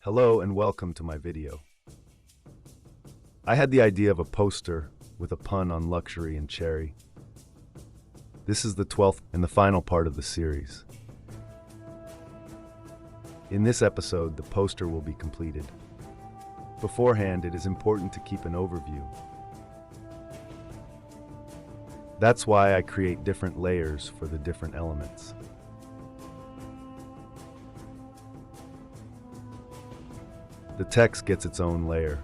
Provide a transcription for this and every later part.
Hello and welcome to my video. I had the idea of a poster with a pun on luxury and cherry. This is the 12th and the final part of the series. In this episode, the poster will be completed. Beforehand, it is important to keep an overview. That's why I create different layers for the different elements. The text gets its own layer.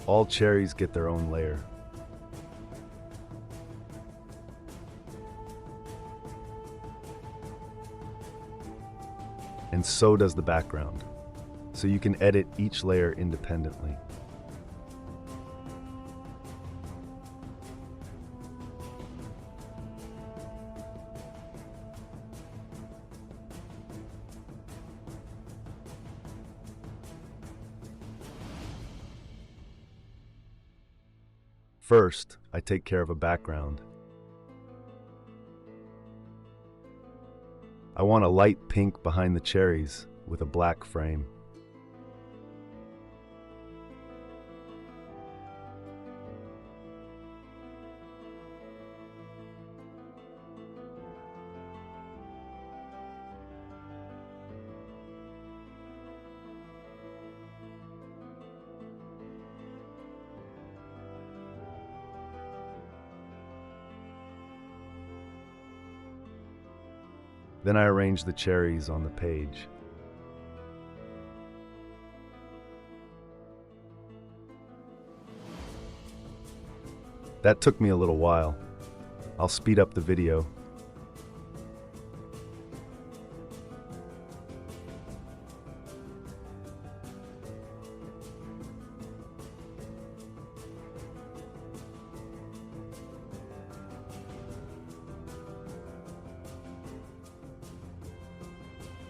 All cherries get their own layer. And so does the background, so you can edit each layer independently. First, I take care of a background. I want a light pink behind the cherries with a black frame. Then I arrange the cherries on the page. That took me a little while. I'll speed up the video.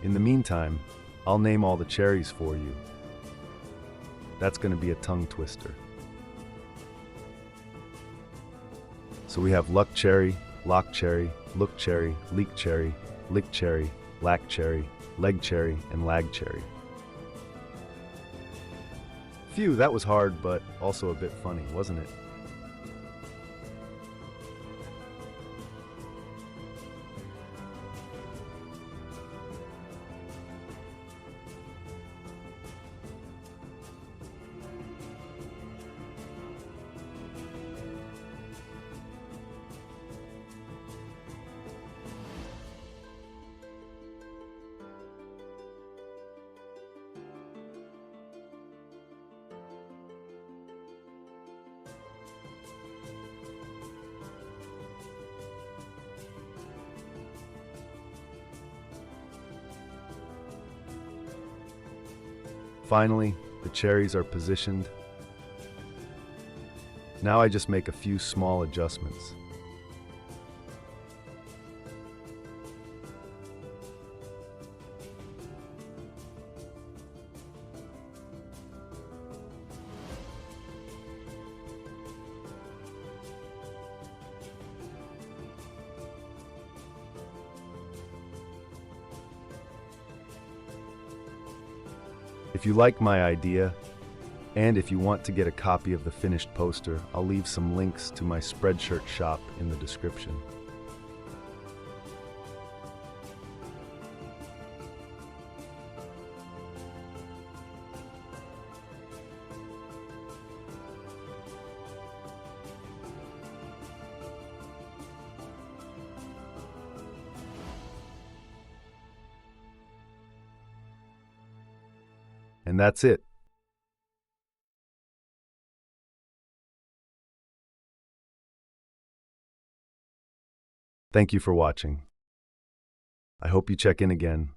In the meantime, I'll name all the cherries for you. That's going to be a tongue twister. So we have luck cherry, lock cherry, look cherry, leak cherry, lick cherry, lack cherry, leg cherry, and lag cherry. Phew, that was hard, but also a bit funny, wasn't it? Finally, the cherries are positioned. Now I just make a few small adjustments. If you like my idea, and if you want to get a copy of the finished poster, I'll leave some links to my Spreadshirt shop in the description. And that's it. Thank you for watching. I hope you check in again.